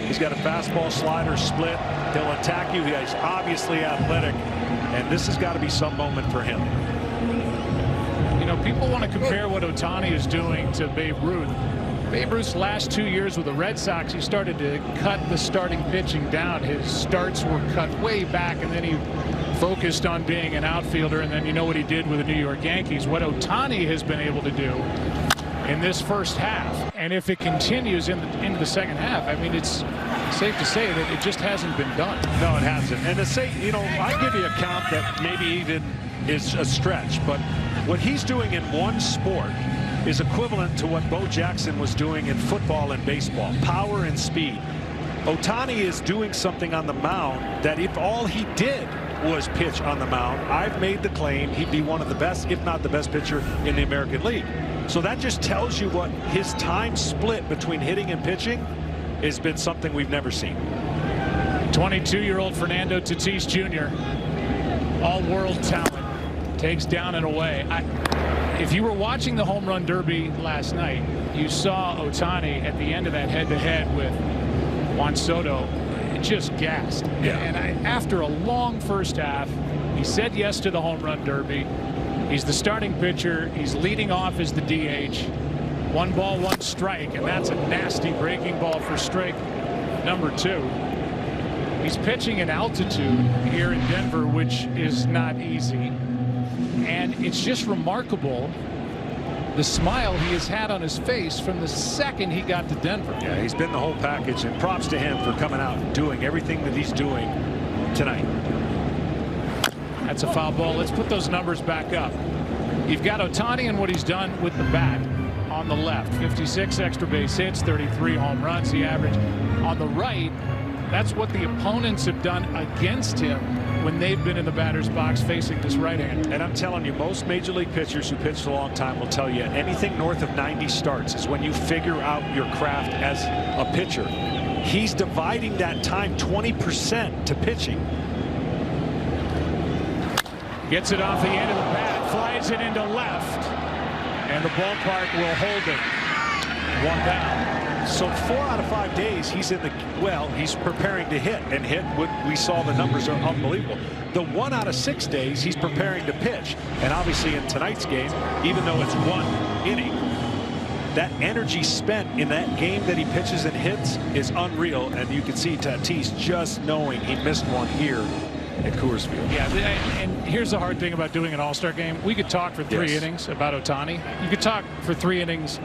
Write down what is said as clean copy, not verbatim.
He's got a fastball, slider, split. He'll attack you. He's obviously athletic, and this has got to be some moment for him. You know, people want to compare what Ohtani is doing to Babe Ruth. Babe Ruth's last 2 years with the Red Sox, he started to cut the starting pitching down. His starts were cut way back, and then he focused on being an outfielder, and then you know what he did with the New York Yankees. What Ohtani has been able to do in this first half, and if it continues into the second half, I mean, it's safe to say that it just hasn't been done. No, it hasn't. And to say, you know, I give you a count that maybe even is a stretch, but what he's doing in one sport is equivalent to what Bo Jackson was doing in football and baseball. Power and speed. Ohtani is doing something on the mound that if all he did was pitch on the mound, I've made the claim he'd be one of the best, if not the best pitcher in the American League. So that just tells you what his time split between hitting and pitching has been something we've never seen. 22-year-old Fernando Tatis Jr., all-world talent, takes down and away. If you were watching the home run derby last night, you saw Ohtani at the end of that head-to-head with Juan Soto just gassed. Yeah. And after a long first half, he said yes to the home run derby. He's the starting pitcher. He's leading off as the DH. 1 ball, 1 strike, and that's a nasty breaking ball for strike number 2. He's pitching in altitude here in Denver, which is not easy. And it's just remarkable the smile he has had on his face from the second he got to Denver. Yeah, he's been the whole package, and props to him for coming out and doing everything that he's doing tonight. That's a foul ball. Let's put those numbers back up. You've got Ohtani and what he's done with the bat on the left. 56 extra base hits, 33 home runs he averaged. On the right, that's what the opponents have done against him when they've been in the batter's box facing this right hand. And I'm telling you, most major league pitchers who pitched a long time will tell you anything north of 90 starts is when you figure out your craft as a pitcher. He's dividing that time 20% to pitching. Gets it off the end of the bat, flies it into left, and the ballpark will hold it. 1 down. So 4 out of 5 days he's in the, well, he's preparing to hit, and we saw the numbers are unbelievable. The 1 out of 6 days he's preparing to pitch, and obviously in tonight's game, even though it's 1 inning, that energy spent in that game that he pitches and hits is unreal. And you can see Tatis just knowing he missed one here at Coors Field. Yeah, and here's the hard thing about doing an all-star game. We could talk for 3 innings about Ohtani. You could talk for 3 innings